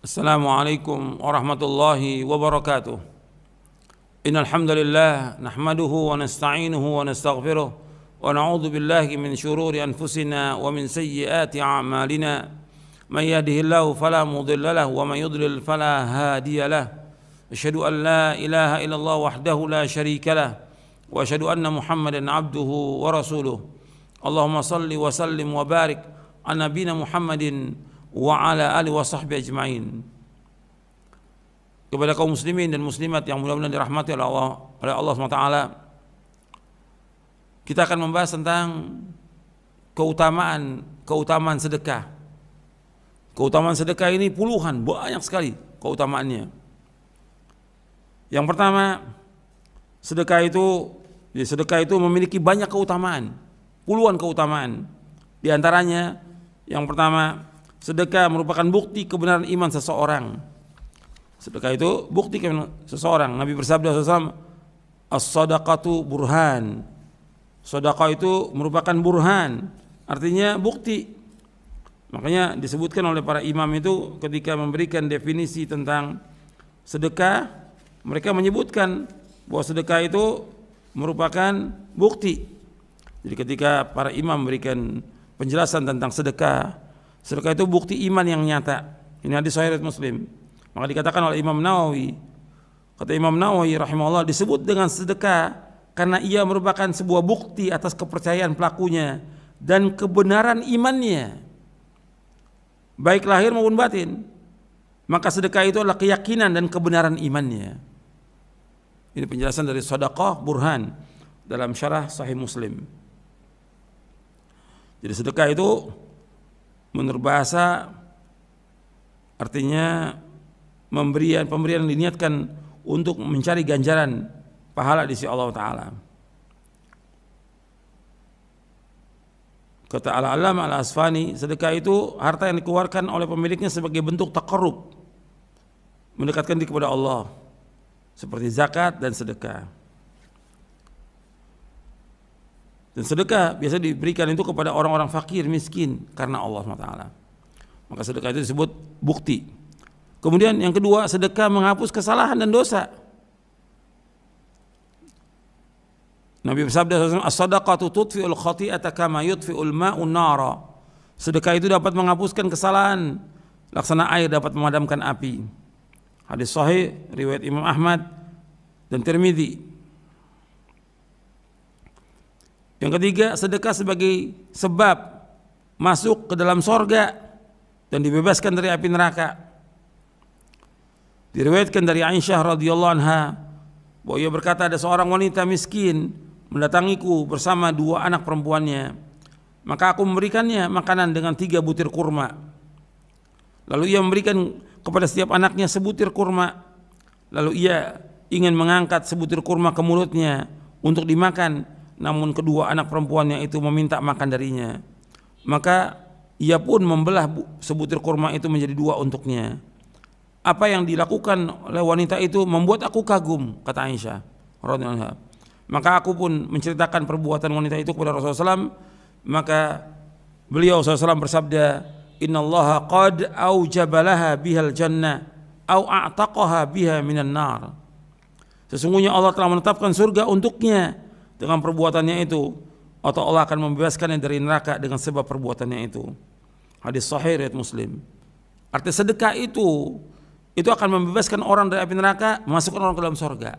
Assalamualaikum warahmatullahi wabarakatuh. Innal hamdalillah nahmaduhu wa nasta'inuhu wa nastaghfiruh wa na'udzu billahi min shururi anfusina wa min sayyiati a'malina. Man yahdihillahu fala mudilla lahu wa man yudlil fala hadiya lahu. Asyhadu an la ilaha illallah wahdahu la syarika lahu wa asyhadu anna Muhammadan abduhu wa rasuluh. Allahumma salli wa sallim wa barik ala nabiyina Muhammadin wa ala alihi wa sahbihi ajma'in. Kepada kaum muslimin dan muslimat yang mudah-mudahan dirahmati oleh Allah SWT, kita akan membahas tentang keutamaan sedekah. Keutamaan sedekah ini puluhan, banyak sekali keutamaannya. Yang pertama, sedekah itu memiliki banyak keutamaan, puluhan keutamaan. Di antaranya yang pertama, sedekah merupakan bukti kebenaran iman seseorang. Sedekah itu bukti kebenaran seseorang. Nabi bersabda SAW, as-sadaqatu burhan. Sedekah itu merupakan burhan, artinya bukti. Makanya disebutkan oleh para imam itu ketika memberikan definisi tentang sedekah, mereka menyebutkan bahwa sedekah itu merupakan bukti. Jadi ketika para imam memberikan penjelasan tentang sedekah itu bukti iman yang nyata. Ini hadis sahih riwayat Muslim. Maka dikatakan oleh Imam Nawawi, kata Imam Nawawi rahimahullah, disebut dengan sedekah karena ia merupakan sebuah bukti atas kepercayaan pelakunya dan kebenaran imannya, baik lahir maupun batin. Maka sedekah itu adalah keyakinan dan kebenaran imannya. Ini penjelasan dari Shadaqah Burhan dalam syarah Sahih Muslim. Jadi sedekah itu menurut bahasa artinya pemberian diniatkan untuk mencari ganjaran pahala di sisi Allah Ta'ala. Kata Al-Allamah Al-Asfani, sedekah itu harta yang dikeluarkan oleh pemiliknya sebagai bentuk taqarrub, mendekatkan diri kepada Allah, seperti zakat dan sedekah. Dan sedekah biasa diberikan itu kepada orang-orang fakir, miskin karena Allah SWT. Maka sedekah itu disebut bukti. Kemudian yang kedua, sedekah menghapus kesalahan dan dosa. Nabi bersabda, as-sadaqatu tudfi'ul khati'ata kama yudfi'ul ma'u nara. Sedekah itu dapat menghapuskan kesalahan, laksana air dapat memadamkan api. Hadis sahih riwayat Imam Ahmad dan Tirmidzi. Yang ketiga, sedekah sebagai sebab masuk ke dalam sorga dan dibebaskan dari api neraka. Diriwayatkan dari Aisyah radhiyallahu anha bahwa ia berkata, ada seorang wanita miskin mendatangiku bersama dua anak perempuannya. Maka aku memberikannya makanan dengan 3 butir kurma. Lalu ia memberikan kepada setiap anaknya sebutir kurma. Lalu ia ingin mengangkat sebutir kurma ke mulutnya untuk dimakan, namun kedua anak perempuannya itu meminta makan darinya. Maka ia pun membelah sebutir kurma itu menjadi 2 untuknya. Apa yang dilakukan oleh wanita itu membuat aku kagum, kata Aisyah radhiyallahu anha. Maka aku pun menceritakan perbuatan wanita itu kepada Rasulullah SAW. Maka beliau SAW bersabda, innallaha qad aujabalaha bihal jannah au a'taqaha biha minan nar. Sesungguhnya Allah telah menetapkan surga untuknya dengan perbuatannya itu, atau Allah akan membebaskannya dari neraka dengan sebab perbuatannya itu. Hadis sahih riwayat Muslim. Arti sedekah itu akan membebaskan orang dari api neraka, memasukkan orang ke dalam surga.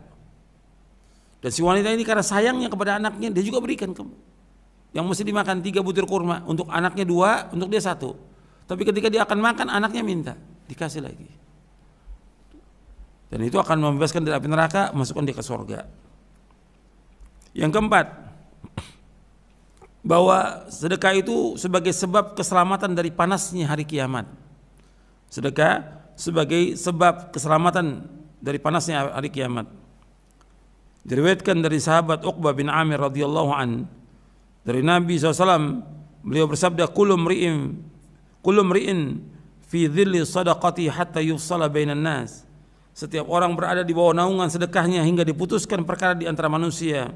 Dan si wanita ini karena sayangnya kepada anaknya, dia juga berikan yang mesti dimakan 3 butir kurma, untuk anaknya 2, untuk dia 1. Tapi ketika dia akan makan, anaknya minta, dikasih lagi. Dan itu akan membebaskan dari api neraka, masukkan dia ke surga. Yang keempat, bahwa sedekah itu sebagai sebab keselamatan dari panasnya hari kiamat. Sedekah sebagai sebab keselamatan dari panasnya hari kiamat. Diriwayatkan dari sahabat Uqbah bin Amir radhiyallahu an, dari Nabi SAW, beliau bersabda, kullu mri'in fi dhilli sadaqati hatta yufsala bainan nas. Setiap orang berada di bawah naungan sedekahnya hingga diputuskan perkara di antara manusia.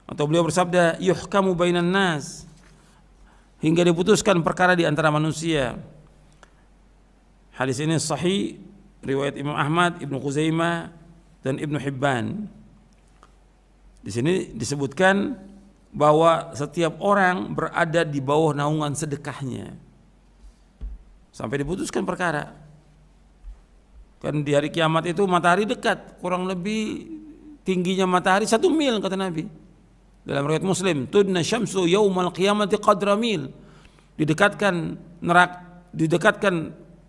Atau beliau bersabda, yuhkamu bainan nas, hingga diputuskan perkara di antara manusia. Hadis ini sahih riwayat Imam Ahmad, Ibnu Khuzaimah dan Ibnu Hibban. Di sini disebutkan bahwa setiap orang berada di bawah naungan sedekahnya sampai diputuskan perkara. Kan di hari kiamat itu matahari dekat, kurang lebih tingginya matahari 1 mil kata Nabi. Dalam riwayat Muslim, tudna syamsu yaumal qiyamati qadra mil. Didekatkan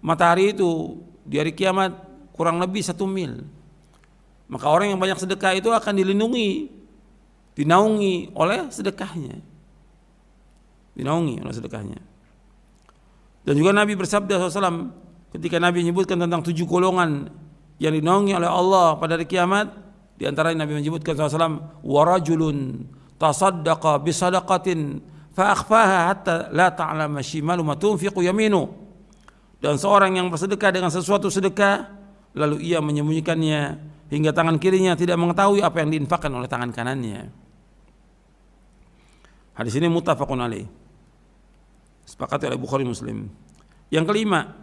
matahari itu di hari kiamat kurang lebih 1 mil. Maka orang yang banyak sedekah itu akan dilindungi, dinaungi oleh sedekahnya. Dinaungi oleh sedekahnya. Dan juga Nabi bersabda SAW ketika Nabi menyebutkan tentang 7 golongan yang dinaungi oleh Allah pada hari kiamat, di antara Nabi menyebutkan SAW, warajulun tasaddaqa bisadaqatin fa akhfaha hatta la ta'lama shimalu ma tunfiqu yaminu. Dan seorang yang bersedekah dengan sesuatu sedekah lalu ia menyembunyikannya hingga tangan kirinya tidak mengetahui apa yang diinfakkan oleh tangan kanannya. Hadis ini muttafaqun alaih, sepakati oleh Bukhari Muslim. Yang kelima,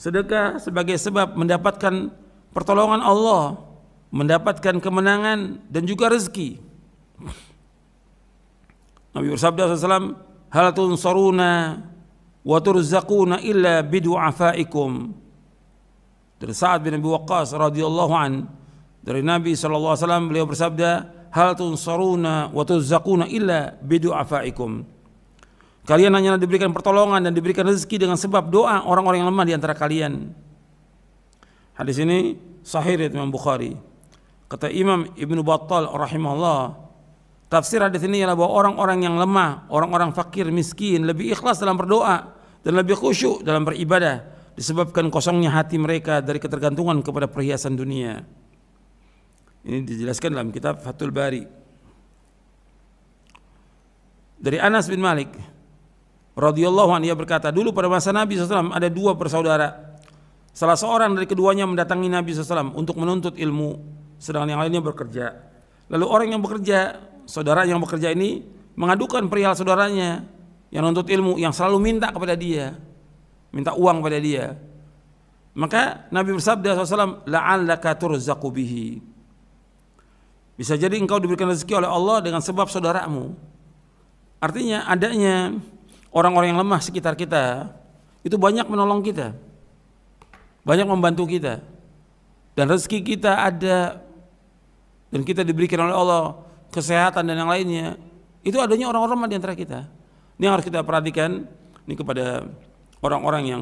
sedekah sebagai sebab mendapatkan pertolongan Allah, mendapatkan kemenangan dan juga rezeki. Nabi bersabda SAW, hal tunsaruna wa turzaquna illa bidu'afaikum. Dari Sa'ad bin Abi Waqqas radhiyallahu an, dari Nabi SAW beliau bersabda, hal tunsaruna wa turzaquna illa bidu'afaikum. Kalian hanya diberikan pertolongan dan diberikan rezeki dengan sebab doa orang-orang yang lemah di antara kalian. Hadis ini sahih riwayat Imam Bukhari. Kata Imam Ibnu Battal rahimahullah, tafsir hadis ini adalah bahwa orang-orang yang lemah, orang-orang fakir, miskin lebih ikhlas dalam berdoa dan lebih khusyuk dalam beribadah disebabkan kosongnya hati mereka dari ketergantungan kepada perhiasan dunia. Ini dijelaskan dalam kitab Fathul Bari. Dari Anas bin Malik radhiyallahu anhu, ia berkata, dulu pada masa Nabi SAW ada 2 bersaudara. Salah seorang dari keduanya mendatangi Nabi SAW untuk menuntut ilmu, sedangkan yang lainnya bekerja. Lalu orang yang bekerja, saudara yang bekerja ini mengadukan perihal saudaranya yang menuntut ilmu, yang selalu minta kepada dia, minta uang pada dia. Maka Nabi bersabda SAW, la'allaka turzaqu bihi. Bisa jadi engkau diberikan rezeki oleh Allah dengan sebab saudaramu. Artinya adanya orang-orang yang lemah sekitar kita itu banyak menolong kita, banyak membantu kita, dan rezeki kita ada, dan kita diberikan oleh Allah kesehatan dan yang lainnya. Itu adanya orang-orang di antara kita. Ini yang harus kita perhatikan ini kepada orang-orang yang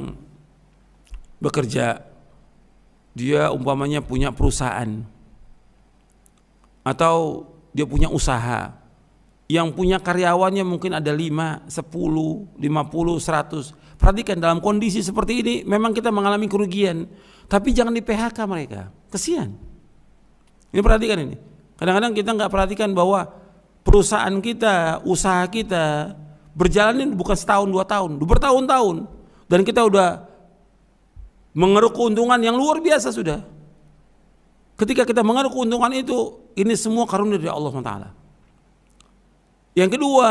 bekerja. Dia umpamanya punya perusahaan atau dia punya usaha yang punya karyawannya mungkin ada 5, 10, 50, 100. Perhatikan dalam kondisi seperti ini memang kita mengalami kerugian, tapi jangan di PHK mereka, kesian. Ini perhatikan ini. Kadang-kadang kita nggak perhatikan bahwa perusahaan kita, usaha kita berjalan ini bukan setahun 2 tahun, bertahun-tahun, dan kita udah mengeruk keuntungan yang luar biasa sudah. Ketika kita mengeruk keuntungan itu, ini semua karunia dari Allah SWT. Yang kedua,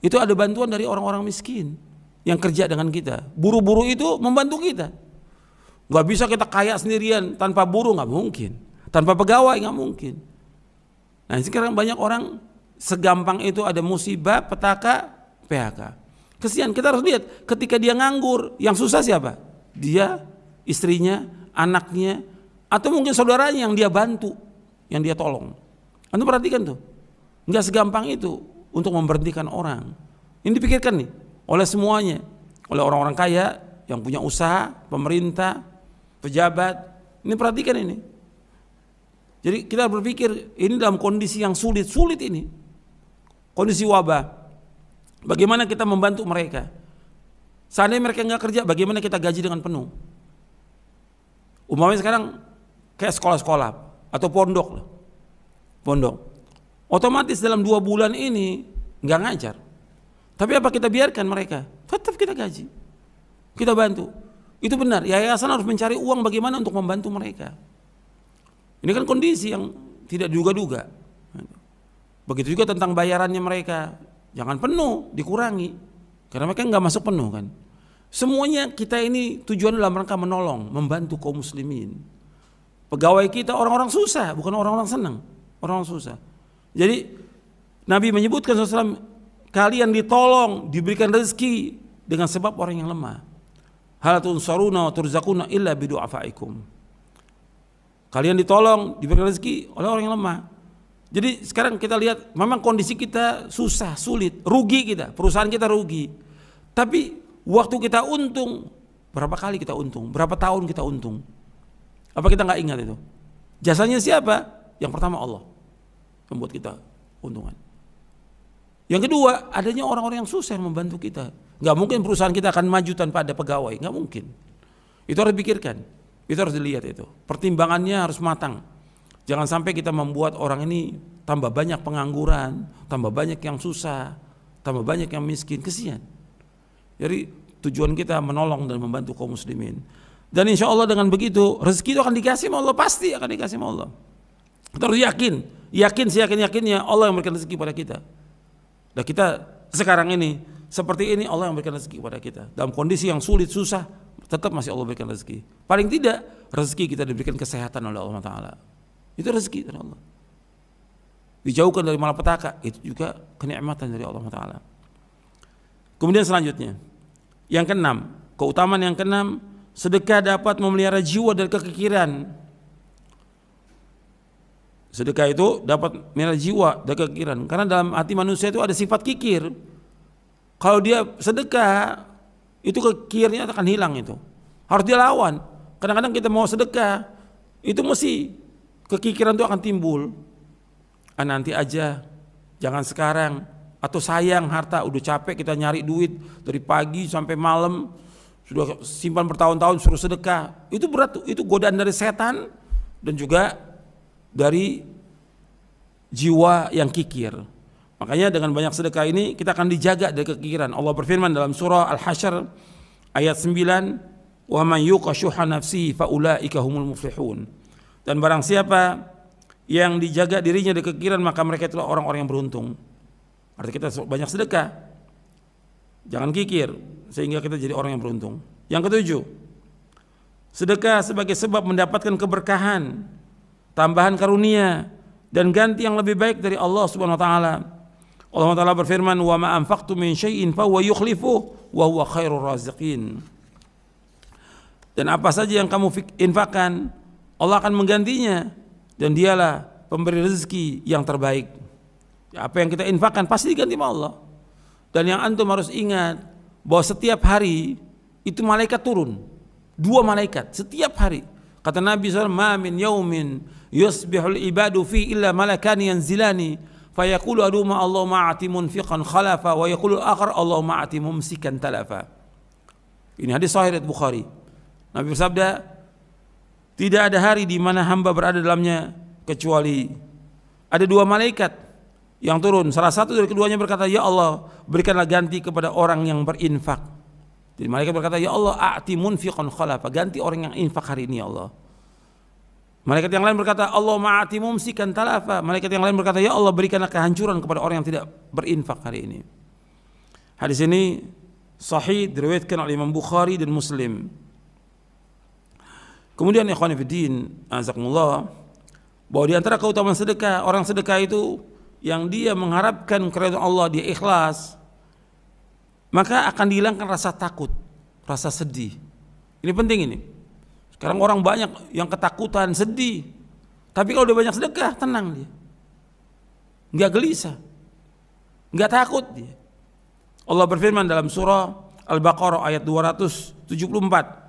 itu ada bantuan dari orang-orang miskin yang kerja dengan kita. Buruh-buruh itu membantu kita. Gak bisa kita kaya sendirian tanpa buruh, gak mungkin. Tanpa pegawai gak mungkin. Nah sekarang banyak orang segampang itu ada musibah, petaka, PHK. Kesian, kita harus lihat ketika dia nganggur, yang susah siapa? Dia, istrinya, anaknya, atau mungkin saudaranya yang dia bantu, yang dia tolong. Anda perhatikan tuh, nggak segampang itu untuk memberhentikan orang. Ini dipikirkan nih oleh semuanya, oleh orang-orang kaya yang punya usaha, pemerintah, pejabat. Ini perhatikan ini. Jadi kita berpikir ini dalam kondisi yang sulit ini, kondisi wabah. Bagaimana kita membantu mereka? Seandainya mereka nggak kerja, bagaimana kita gaji dengan penuh? Umpamanya sekarang kayak sekolah-sekolah atau pondok, otomatis dalam 2 bulan ini nggak ngajar. Tapi apa kita biarkan mereka? Tetap kita gaji, kita bantu. Itu benar. Yayasan harus mencari uang bagaimana untuk membantu mereka. Ini kan kondisi yang tidak diduga-duga. Begitu juga tentang bayarannya mereka, jangan penuh, dikurangi, karena mereka nggak masuk penuh kan. Semuanya kita ini tujuan dalam rangka menolong, membantu kaum muslimin. Pegawai kita orang-orang susah, bukan orang-orang senang, orang-orang susah. Jadi Nabi menyebutkan SAW, kalian ditolong, diberikan rezeki dengan sebab orang yang lemah. Hal tunsaruna wa turzaquna illa bidu'afaikum. Kalian ditolong, diberikan rezeki oleh orang yang lemah. Jadi sekarang kita lihat, memang kondisi kita susah, sulit, rugi kita, perusahaan kita rugi. Tapi waktu kita untung, berapa kali kita untung, berapa tahun kita untung. Apa kita nggak ingat itu? Jasanya siapa? Yang pertama Allah, membuat kita untungan. Yang kedua, adanya orang-orang yang susah yang membantu kita. Nggak mungkin perusahaan kita akan maju tanpa ada pegawai, nggak mungkin. Itu harus dipikirkan, itu harus dilihat itu. Pertimbangannya harus matang. Jangan sampai kita membuat orang ini tambah banyak pengangguran, tambah banyak yang susah, tambah banyak yang miskin, kesian. Jadi tujuan kita menolong dan membantu kaum muslimin. Dan insya Allah dengan begitu rezeki itu akan dikasih sama Allah, pasti akan dikasih sama Allah. Kita harus yakin seyakin-yakinnya Allah yang memberikan rezeki pada kita. Dan kita sekarang ini seperti ini, Allah yang memberikan rezeki kepada kita. Dalam kondisi yang sulit, susah, tetap masih Allah berikan rezeki. Paling tidak rezeki kita diberikan kesehatan oleh Allah Ta'ala. Itu rezeki dari Allah. Dijauhkan dari malapetaka, itu juga kenikmatan dari Allah Ta'ala. Kemudian selanjutnya, yang keenam, keutamaan yang keenam, sedekah dapat memelihara jiwa dari kekikiran. Sedekah itu dapat memelihara jiwa dari kekikiran, karena dalam hati manusia itu ada sifat kikir. Kalau dia sedekah, itu kikirnya akan hilang itu. Harus dia lawan. Kadang-kadang kita mau sedekah, itu mesti kekikiran itu akan timbul. Nanti aja, jangan sekarang. Atau sayang harta, udah capek kita nyari duit dari pagi sampai malam, sudah simpan bertahun-tahun suruh sedekah. Itu berat, itu godaan dari setan dan juga dari jiwa yang kikir. Makanya dengan banyak sedekah ini kita akan dijaga dari kekikiran. Allah berfirman dalam surah Al-Hasyr ayat 9, "Wa man yuqa syuha nafsihi fa ulaika humul muflihun." Dan barang siapa yang dijaga dirinya dari kekikiran, maka mereka itulah orang-orang yang beruntung. Artinya kita banyak sedekah, jangan kikir, sehingga kita jadi orang yang beruntung. Yang ketujuh, sedekah sebagai sebab mendapatkan keberkahan, tambahan karunia, dan ganti yang lebih baik dari Allah Subhanahu Wa Taala. Allah Taala berfirman, "Wa ma anfaqtum min syai'in fa huwa yukhlifuhu wa huwa khairur raziqin." Dan apa saja yang kamu infakkan, Allah akan menggantinya, dan dialah pemberi rezeki yang terbaik. Apa yang kita infakkan pasti diganti sama Allah. Dan yang antum harus ingat bahwa setiap hari itu malaikat turun, 2 malaikat setiap hari. Kata Nabi SAW, "Ma min yaumin yusbihul ibadu fi illa malakani yanzilani fayaqulu aduma Allahumma a'ti munfiqan khalafa wa yaqulu akhar Allahumma a'ti mumsikan talafa." Ini hadis sahih riwayat Bukhari. Nabi bersabda, tidak ada hari di mana hamba berada dalamnya kecuali ada 2 malaikat yang turun. Salah satu dari keduanya berkata, "Ya Allah, berikanlah ganti kepada orang yang berinfak." Jadi malaikat berkata, "Ya Allah, a'ti munfiqan khalafa." Ganti orang yang infak hari ini, ya Allah. Malaikat yang lain berkata, "Allah ma'ati mumsikan talafa." Malaikat yang lain berkata, "Ya Allah, berikanlah kehancuran kepada orang yang tidak berinfak hari ini." Hadis ini sahih, diriwayatkan oleh Imam Bukhari dan Muslim. Kemudian ikhwan fillah, azakumullah, bahwa di antara keutamaan sedekah, orang sedekah itu yang dia mengharapkan keridhaan Allah, dia ikhlas, maka akan dihilangkan rasa takut, rasa sedih. Ini penting ini. Sekarang orang banyak yang ketakutan, sedih. Tapi kalau dia banyak sedekah, tenang dia. Enggak gelisah. Enggak takut dia. Allah berfirman dalam surah Al-Baqarah ayat 274.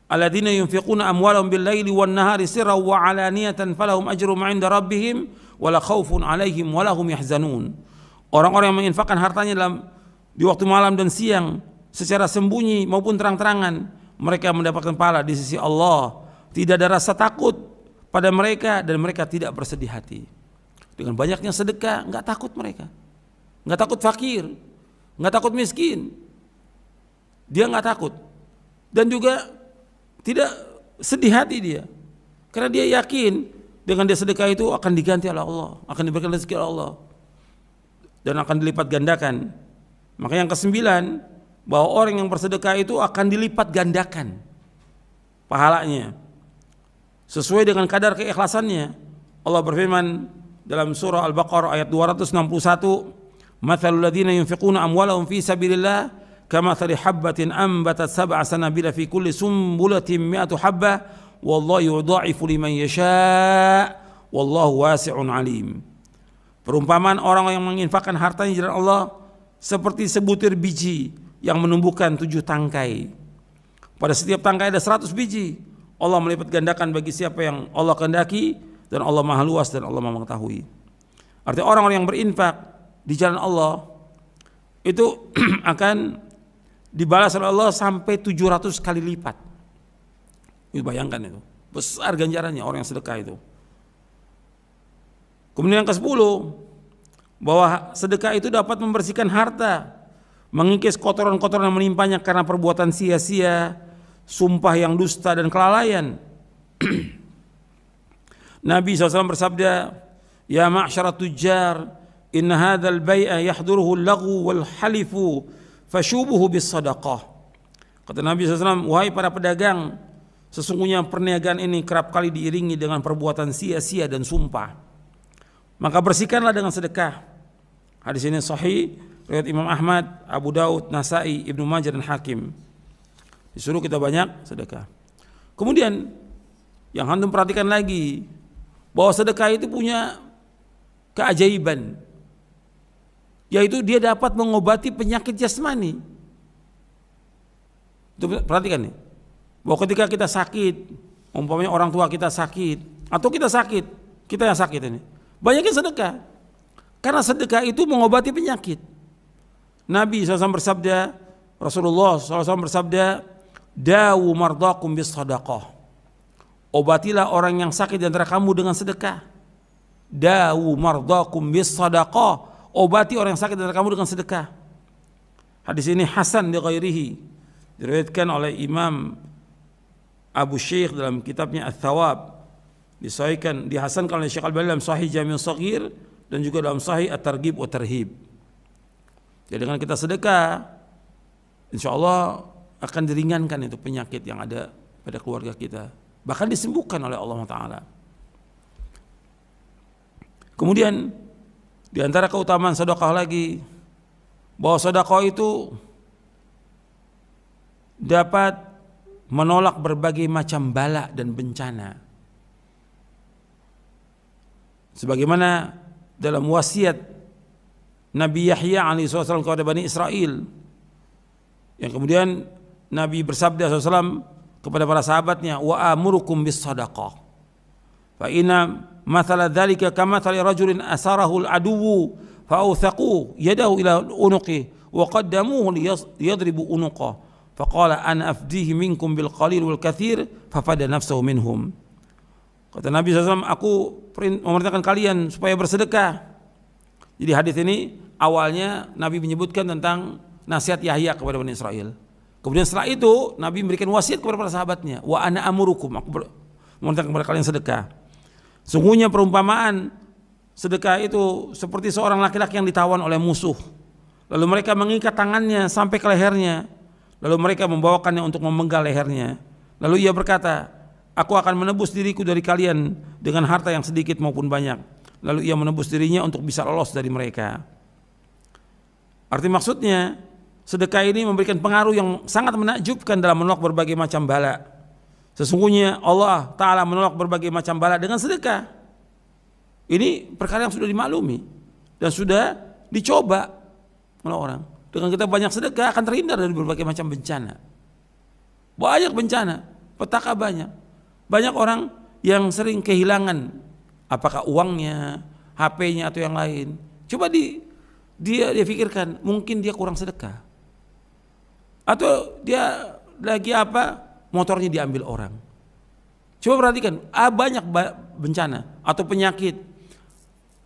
Alladzina yunfiquna amwalahum bil-laili wan-nahari sirran wa 'alaniyatan falahum ajrum 'inda rabbihim wala khaufun 'alaihim wala hum yahzanun. Orang-orang yang menginfakkan hartanya di waktu malam dan siang secara sembunyi maupun terang-terangan, mereka mendapatkan pahala di sisi Allah. Tidak ada rasa takut pada mereka dan mereka tidak bersedih hati. Dengan banyaknya sedekah, enggak takut mereka. Enggak takut fakir, enggak takut miskin. Dia enggak takut. Dan juga tidak sedih hati dia. Karena dia yakin dengan dia sedekah itu akan diganti oleh Allah, akan diberikan rezeki oleh Allah, dan akan dilipat gandakan. Maka yang ke-9, bahwa orang yang bersedekah itu akan dilipat gandakan pahalanya sesuai dengan kadar keikhlasannya. Allah berfirman dalam surah Al-Baqarah ayat 261, "Matsalul ladzina yunfiquna amwalahum fi sabilillah kamatsali habbatin ambatat sab'a sanabila fi kulli sumbulatin mi'atu habbah wallahu yudha'ifu liman yasha' wallahu wasi'un alim." Perumpamaan orang yang menginfakkan hartanya di jalan Allah seperti sebutir biji yang menumbuhkan 7 tangkai. Pada setiap tangkai ada 100 biji. Allah melipat gandakan bagi siapa yang Allah kehendaki, dan Allah Maha luas dan Allah Maha mengetahui. Artinya orang-orang yang berinfak di jalan Allah itu akan dibalas oleh Allah sampai 700 kali lipat. Itu bayangkan itu. Besar ganjarannya orang yang sedekah itu. Kemudian yang ke-10, bahwa sedekah itu dapat membersihkan harta, mengikis kotoran-kotoran yang menimpanya karena perbuatan sia-sia, sumpah yang dusta dan kelalaian. Nabi SAW bersabda, "Ya ma'syarat tujjar, inna hadzal bai'a yahduruhu al-laghu wal halifu fashubuhu bis sadaqah." Kata Nabi SAW, "Wahai para pedagang, sesungguhnya perniagaan ini kerap kali diiringi dengan perbuatan sia-sia dan sumpah. Maka bersihkanlah dengan sedekah." Hadis ini sahih riwayat Imam Ahmad, Abu Daud, Nasai, Ibnu Majah dan Hakim. Disuruh kita banyak sedekah. Kemudian yang antum perhatikan lagi, bahwa sedekah itu punya keajaiban, yaitu dia dapat mengobati penyakit jasmani. Itu perhatikan nih, bahwa ketika kita sakit, umpamanya orang tua kita sakit atau kita sakit, kita yang sakit ini, banyakin sedekah, karena sedekah itu mengobati penyakit. Nabi SAW bersabda, Rasulullah SAW bersabda, "Dawu mardakum bis sadaqah." Obatilah orang yang sakit di antara kamu dengan sedekah. Dawu mardakum bis sadaqah. Obati orang yang sakit di antara kamu dengan sedekah. Hadis ini hasan li ghairihi, diriwayatkan oleh Imam Abu Syekh dalam kitabnya Ats-Tsawab, dihasankan oleh Syekh Al-Albani dalam Sahih Jami' Shaghir dan juga dalam Sahih At-Targhib wa Tarhib. Jadi dengan kita sedekah, insyaallah akan diringankan itu penyakit yang ada pada keluarga kita, bahkan disembuhkan oleh Allah Ta'ala. Kemudian di antara keutamaan sedekah lagi, bahwa sedekah itu dapat menolak berbagai macam bala dan bencana. Sebagaimana dalam wasiat Nabi Yahya alaihissalam kepada Bani Israel, yang kemudian Nabi bersabda SAW kepada para sahabatnya, "Wa amurukum bis sadaqah fa inna mathala dzalika kamathali rajulin asarahu al-aduwwu fa awthaqu yadahu ila unuqi wa qaddamuhu liyadribu unuqah fa qala ana afdihi minkum bil qalil wal katsir fa fada nafsahu minhum." Kata Nabi SAW, "Aku memerintahkan kalian supaya bersedekah." Jadi hadis ini awalnya Nabi menyebutkan tentang nasihat Yahya kepada Bani Israel. Kemudian setelah itu Nabi memberikan wasiat kepada para sahabatnya, "Wa ana amurukum," aku memerintahkan kepada kalian sedekah. Sungguhnya perumpamaan sedekah itu seperti seorang laki-laki yang ditawan oleh musuh. Lalu mereka mengikat tangannya sampai ke lehernya. Lalu mereka membawakannya untuk memenggal lehernya. Lalu ia berkata, "Aku akan menebus diriku dari kalian dengan harta yang sedikit maupun banyak." Lalu ia menebus dirinya untuk bisa lolos dari mereka. Arti maksudnya, sedekah ini memberikan pengaruh yang sangat menakjubkan dalam menolak berbagai macam bala. Sesungguhnya Allah Ta'ala menolak berbagai macam bala dengan sedekah. Ini perkara yang sudah dimaklumi dan sudah dicoba oleh orang. Dengan kita banyak sedekah akan terhindar dari berbagai macam bencana. Banyak bencana, petaka banyak. Banyak orang yang sering kehilangan, apakah uangnya, HP-nya atau yang lain. Coba dia pikirkan, mungkin dia kurang sedekah. Atau dia lagi motornya diambil orang. Coba perhatikan, banyak bencana atau penyakit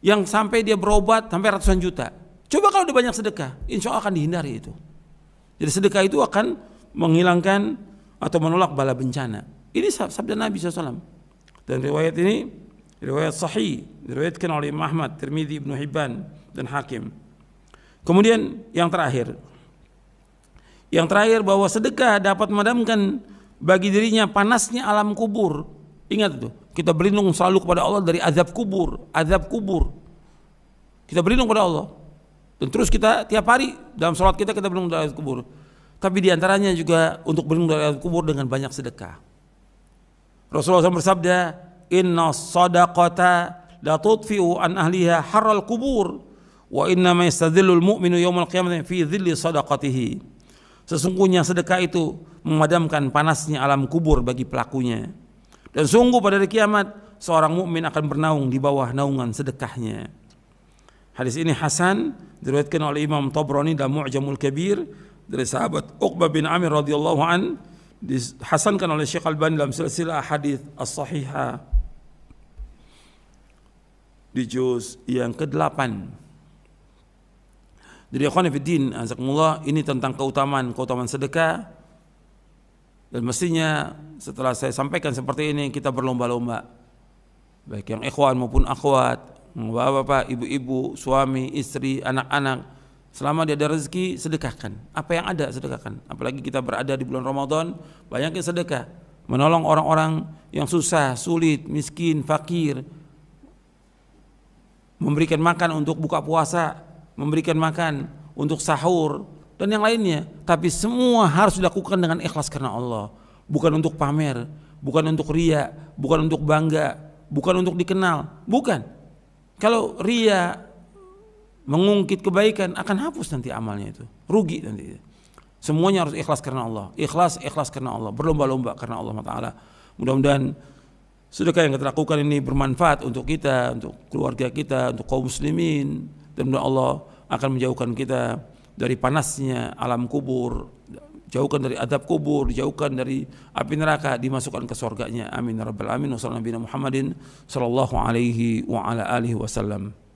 yang sampai dia berobat sampai ratusan juta. Coba kalau dia banyak sedekah, insya Allah akan dihindari itu. Jadi sedekah itu akan menghilangkan atau menolak bala bencana. Ini sabda Nabi SAW. Dan riwayat ini riwayat sahih, diriwayatkan oleh Imam Ahmad, Tirmidzi, Ibnu Hibban dan Hakim. Kemudian yang terakhir, Yang terakhir, bahwa sedekah dapat memadamkan bagi dirinya panasnya alam kubur. Ingat itu, kita berlindung selalu kepada Allah dari azab kubur, azab kubur. Kita berlindung kepada Allah. Dan terus kita tiap hari dalam sholat kita berlindung dari azab kubur. Tapi diantaranya juga untuk berlindung dari azab kubur dengan banyak sedekah. Rasulullah SAW bersabda, inna sadaqata la tudfi'u an ahliha harral kubur wa inna ma yastadhillul mu'minu yawmal qiyamati fi dhilli sadaqatihi. Sesungguhnya sedekah itu memadamkan panasnya alam kubur bagi pelakunya. Dan sungguh pada hari kiamat seorang mukmin akan bernaung di bawah naungan sedekahnya. Hadis ini hasan, diriwayatkan oleh Imam Tabrani dalam Mu'jamul Kabir dari sahabat Uqbah bin Amir radhiyallahu an, dihasankan oleh Syekh Albani dalam silsilah hadis as-sahihah di juz yang ke-8. Jadi ikhwan fillah, azakumullah, ini tentang keutamaan sedekah. Dan mestinya setelah saya sampaikan seperti ini kita berlomba-lomba, baik yang ikhwan maupun akhwat, bapak-bapak, ibu-ibu, suami, istri, anak-anak, selama dia ada rezeki sedekahkan. Apa yang ada sedekahkan. Apalagi kita berada di bulan Ramadan, banyakin sedekah, menolong orang-orang yang susah, sulit, miskin, fakir, memberikan makan untuk buka puasa, memberikan makan untuk sahur, dan yang lainnya. Tapi semua harus dilakukan dengan ikhlas karena Allah, bukan untuk pamer, bukan untuk riya, bukan untuk bangga, bukan untuk dikenal, bukan. Kalau riya mengungkit kebaikan akan hapus nanti amalnya, itu rugi nanti. Semuanya harus ikhlas karena Allah, ikhlas karena Allah, berlomba-lomba karena Allah Taala. Mudah-mudahan sedekah yang kita lakukan ini bermanfaat untuk kita, untuk keluarga kita, untuk kaum muslimin, dan Allah akan menjauhkan kita dari panasnya alam kubur, jauhkan dari adab kubur, dijauhkan dari api neraka, dimasukkan ke surganya. Amin ya rabbal alamin. Wassalamualaikum warahmatullahi wabarakatuh.